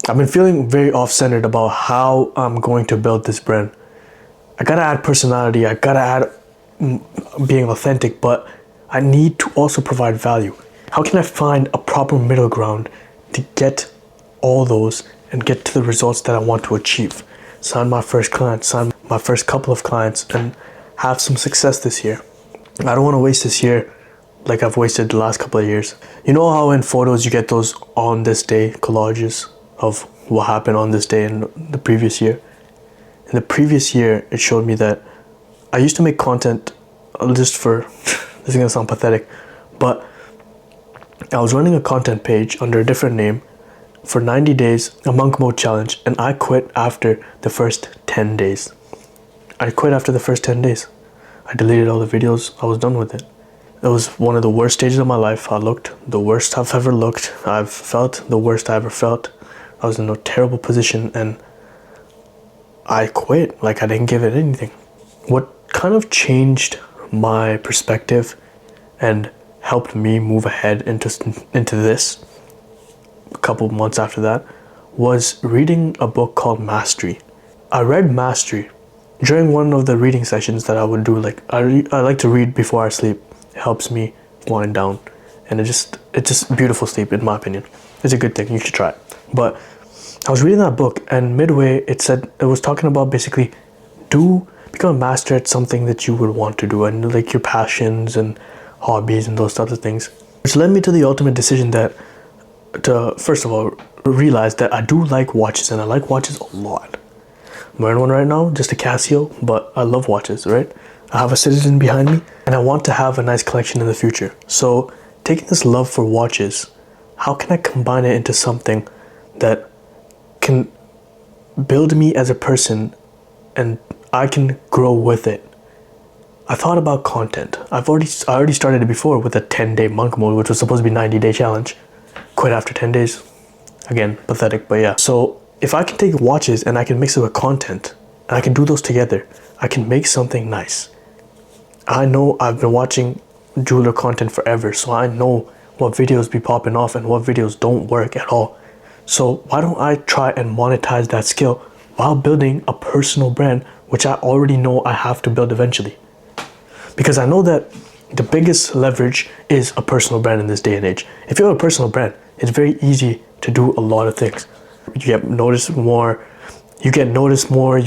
I've been feeling very off-centered about how I'm going to build this brand. I gotta add personality, I gotta add being authentic, but I need to also provide value. How can I find a proper middle ground to get all those and get to the results that I want to achieve? Sign my first client, sign my first couple of clients, and have some success this year. I don't want to waste this year like I've wasted the last couple of years. You know how in photos you get those on this day collages of what happened on this day in the previous year? In the previous year, it showed me that I used to make content just for, this is gonna sound pathetic, but I was running a content page under a different name for 90 days, a monk mode challenge, and I quit after the first 10 days. I quit after the first 10 days. I deleted all the videos, I was done with it. It was one of the worst stages of my life. I looked the worst I've ever looked. I've felt the worst I ever felt. I was in a terrible position and I quit. Like I didn't give it anything. What kind of changed my perspective and helped me move ahead into this a couple of months after that was reading a book called Mastery. I read Mastery during one of the reading sessions that I would do. Like I like to read before I sleep. It helps me wind down, and it's just beautiful sleep, in my opinion. It's a good thing. You should try it. But I was reading that book, and midway it was talking about basically become a master at something that you would want to do, and like your passions and hobbies and those types of things, which led me to the ultimate decision to first of all realize that I do like watches, and I like watches a lot. I'm wearing one right now, just a Casio, but I love watches, right? I have a Citizen behind me, and I want to have a nice collection in the future. So taking this love for watches, how can I combine it into something that can build me as a person and I can grow with it? I thought about content. I already started it before with a 10-day monk mode, which was supposed to be 90-day challenge. Quit after 10 days. Again, pathetic, but yeah. So if I can take watches and I can mix it with content, and I can do those together, I can make something nice. I know I've been watching jeweler content forever, so I know what videos be popping off and what videos don't work at all. So why don't I try and monetize that skill while building a personal brand, which I already know I have to build eventually? Because I know that the biggest leverage is a personal brand in this day and age. If you have a personal brand, it's very easy to do a lot of things. You get noticed more, you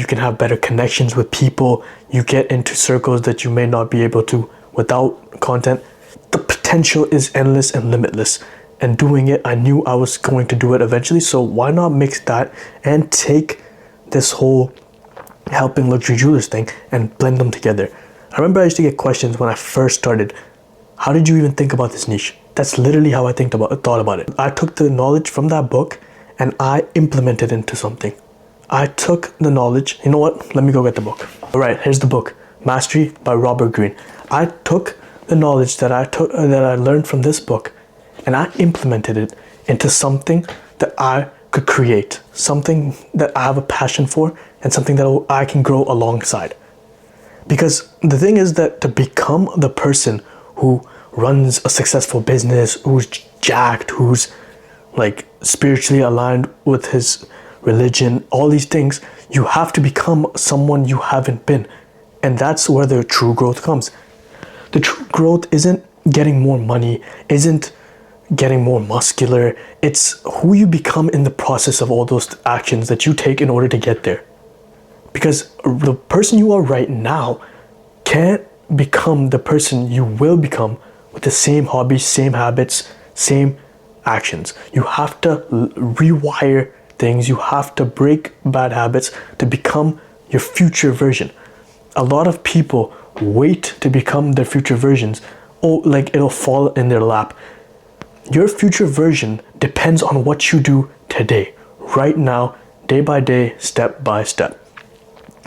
can have better connections with people, you get into circles that you may not be able to without content. The potential is endless and limitless. And doing it, I knew I was going to do it eventually, so why not mix that and take this whole helping luxury jewelers thing and blend them together? I remember I used to get questions when I first started. How did you even think about this niche? That's literally how I thought about it. I took the knowledge from that book and I implemented it into something. I took the knowledge, you know what? Let me go get the book. All right, here's the book, Mastery by Robert Greene. I took the knowledge that I learned from this book and I implemented it into something that I could create, something that I have a passion for and something that I can grow alongside. Because the thing is that to become the person who runs a successful business, who's jacked, who's like spiritually aligned with his religion, all these things, you have to become someone you haven't been. And that's where the true growth comes. The true growth isn't getting more money, isn't getting more muscular. It's who you become in the process of all those actions that you take in order to get there. Because the person you are right now can't become the person you will become with the same hobbies, same habits, same actions. You have to rewire things. You have to break bad habits to become your future version. A lot of people wait to become their future versions. Oh, like it'll fall in their lap. Your future version depends on what you do today, right now, day by day, step by step.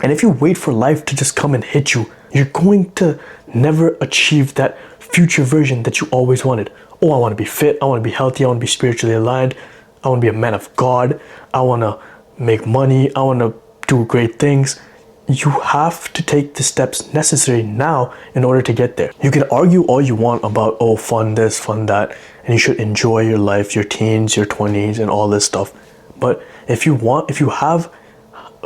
And if you wait for life to just come and hit you, you're going to never achieve that future version that you always wanted. Oh, I want to be fit, I want to be healthy, I want to be spiritually aligned, I want to be a man of God, I want to make money, I want to do great things. You have to take the steps necessary now in order to get there. You can argue all you want about, oh, fun this, fun that, and you should enjoy your life, your teens, your 20s, and all this stuff. But If you have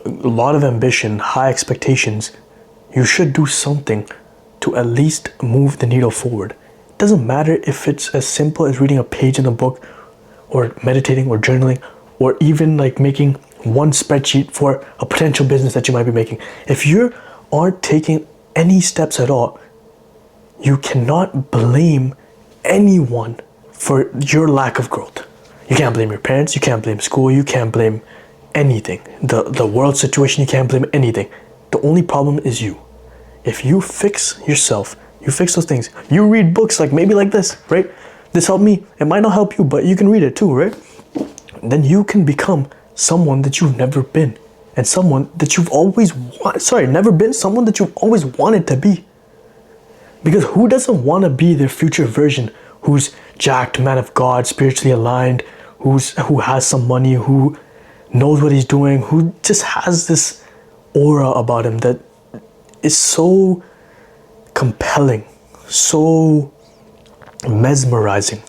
a lot of ambition, high expectations, you should do something to at least move the needle forward. It doesn't matter if it's as simple as reading a page in a book, or meditating, or journaling, or even like making one spreadsheet for a potential business that you might be making. If you aren't taking any steps at all, you cannot blame anyone for your lack of growth. You can't blame your parents, you can't blame school, you can't blame anything. The world situation, you can't blame anything. The only problem is you. If you fix yourself, you fix those things, you read books like maybe like this, right? This helped me. It might not help you, but you can read it too, right? Then you can become someone that you've never been, and someone that you've always never been, someone that you've always wanted to be. Because who doesn't want to be their future version, who's jacked, man of God, spiritually aligned, who has some money, who knows what he's doing, who just has this aura about him that is so compelling, so mesmerizing,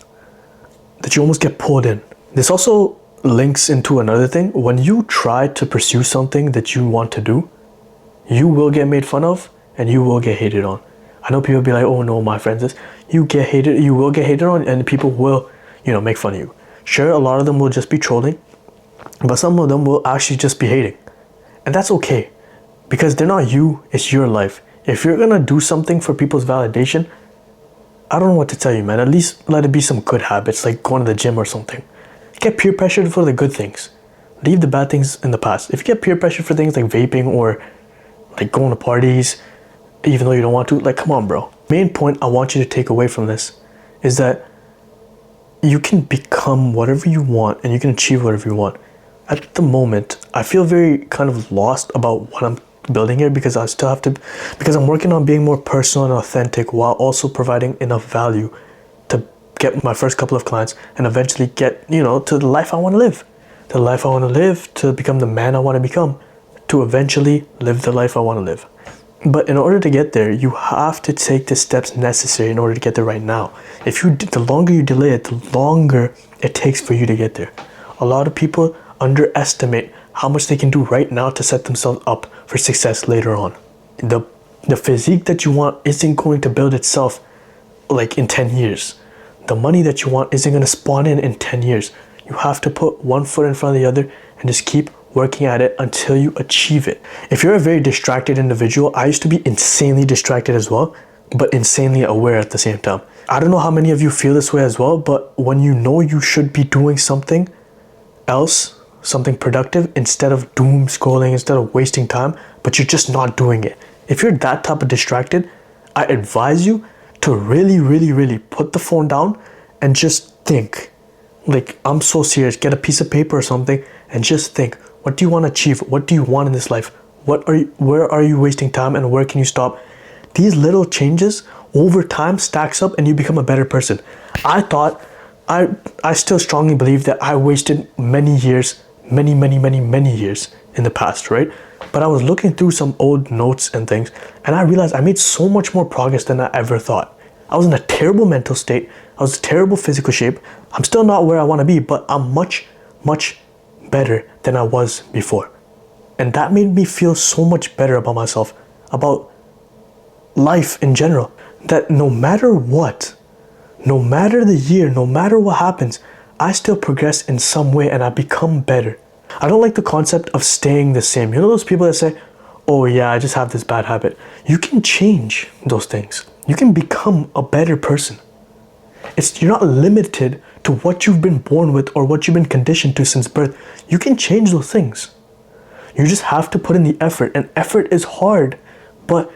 that you almost get pulled in. This also links into another thing. When you try to pursue something that you want to do, you will get made fun of and you will get hated on. I know people be like, oh no, my friends, this, you will get hated on, and people will, make fun of you. Sure, a lot of them will just be trolling, but some of them will actually just be hating. And that's okay, because they're not you, it's your life. If you're gonna do something for people's validation, I don't know what to tell you, man. At least let it be some good habits, like going to the gym or something. Get peer pressured for the good things. Leave the bad things in the past. If you get peer pressured for things like vaping or like going to parties, even though you don't want to, like, come on, bro. Main point I want you to take away from this is that you can become whatever you want and you can achieve whatever you want. At the moment, I feel very kind of lost about what I'm building here, because because I'm working on being more personal and authentic while also providing enough value to get my first couple of clients and eventually get, to the life I want to live. The life I want to live, to become the man I want to become, to eventually live the life I want to live. But in order to get there, you have to take the steps necessary in order to get there right now. The longer you delay it, the longer it takes for you to get there. A lot of people underestimate how much they can do right now to set themselves up for success later on. The physique that you want isn't going to build itself like in 10 years. The money that you want isn't going to spawn in 10 years. You have to put one foot in front of the other and just keep working at it until you achieve it. If you're a very distracted individual, I used to be insanely distracted as well, but insanely aware at the same time. I don't know how many of you feel this way as well, but when you know you should be doing something else, something productive, instead of doom scrolling, instead of wasting time, but you're just not doing it. If you're that type of distracted, I advise you to really, really, really put the phone down and just think. Like, I'm so serious. Get a piece of paper or something and just think. What do you want to achieve? What do you want in this life? Where are you wasting time, and where can you stop? These little changes over time stacks up and you become a better person. I still strongly believe that I wasted many years, many years in the past, right? But I was looking through some old notes and things, and I realized I made so much more progress than I ever thought. I was in a terrible mental state. I was in terrible physical shape. I'm still not where I want to be, but I'm much better than I was before. And that made me feel so much better about myself, about life in general, that no matter what, no matter the year, no matter what happens, I still progress in some way and I become better. I don't like the concept of staying the same. You know those people that say, oh yeah, I just have this bad habit. You can change those things. You can become a better person. You're not limited to what you've been born with or what you've been conditioned to since birth. You can change those things. You just have to put in the effort, and effort is hard. But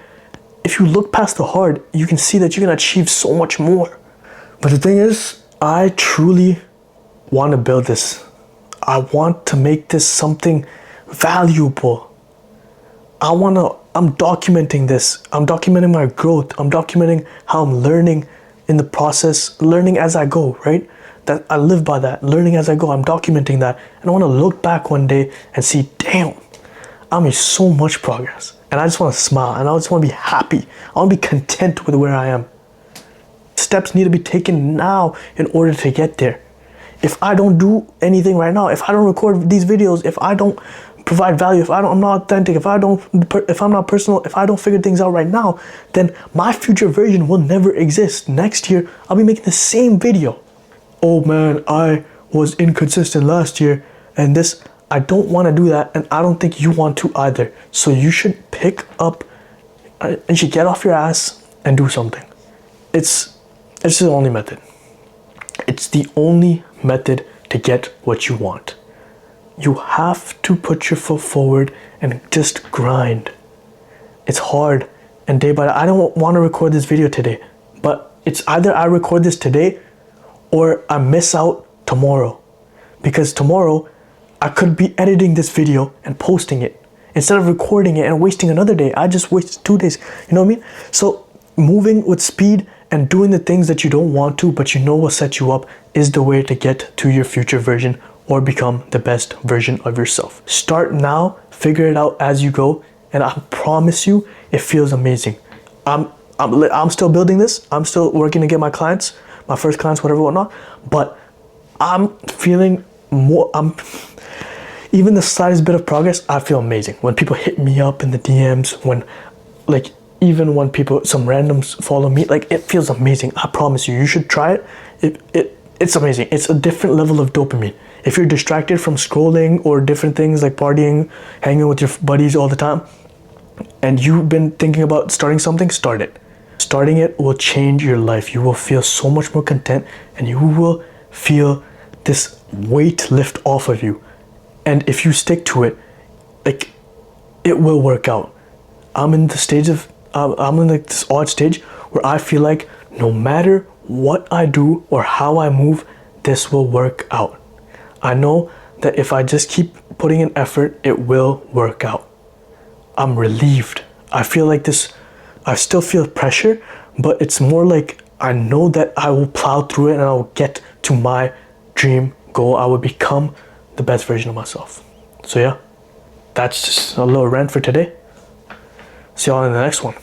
if you look past the hard, you can see that you can achieve so much more. But the thing is, I truly want to build this. I want to make this something valuable. I'm documenting this. I'm documenting my growth. I'm documenting how I'm learning in the process, learning as I go, right? That I live by that, learning as I go. I'm documenting that. And I want to look back one day and see, damn, I made so much progress. And I just want to smile and I just want to be happy. I want to be content with where I am. Steps need to be taken now in order to get there. if I don't do anything right now, if I don't record these videos, if I don't provide value, I'm not authentic, if I'm not personal, if I don't figure things out right now, then my future version will never exist. Next year, I'll be making the same video. Oh man, I was inconsistent last year and this, I don't want to do that, and I don't think you want to either. So you should pick up and you should get off your ass and do something. It's the only method. It's the only method to get what you want. You have to put your foot forward and just grind. It's hard, and day by day, I don't want to record this video today, but it's either I record this today or I miss out tomorrow. Because tomorrow, I could be editing this video and posting it. Instead of recording it and wasting another day, I just wasted 2 days. You know what I mean? So moving with speed and doing the things that you don't want to, but you know will set you up, is the way to get to your future version or become the best version of yourself. Start now, figure it out as you go, and I promise you, it feels amazing. I'm still building this. I'm still working to get my clients, my first clients, whatever, whatnot. But I'm feeling more. Even the slightest bit of progress, I feel amazing. When people hit me up in the DMs, even when people, some randoms follow me, it feels amazing. I promise you, you should try it. It's amazing. It's a different level of dopamine. If you're distracted from scrolling or different things like partying, hanging with your buddies all the time, and you've been thinking about starting something, start it. Starting it will change your life. You will feel so much more content, and you will feel this weight lift off of you. And if you stick to it, it will work out. I'm in this odd stage where I feel like no matter what I do or how I move, this will work out. I know that if I just keep putting in effort, it will work out. I'm relieved. I feel like this, I still feel pressure, but it's more like I know that I will plow through it and I will get to my dream goal. I will become the best version of myself. So yeah, that's just a little rant for today. See y'all in the next one.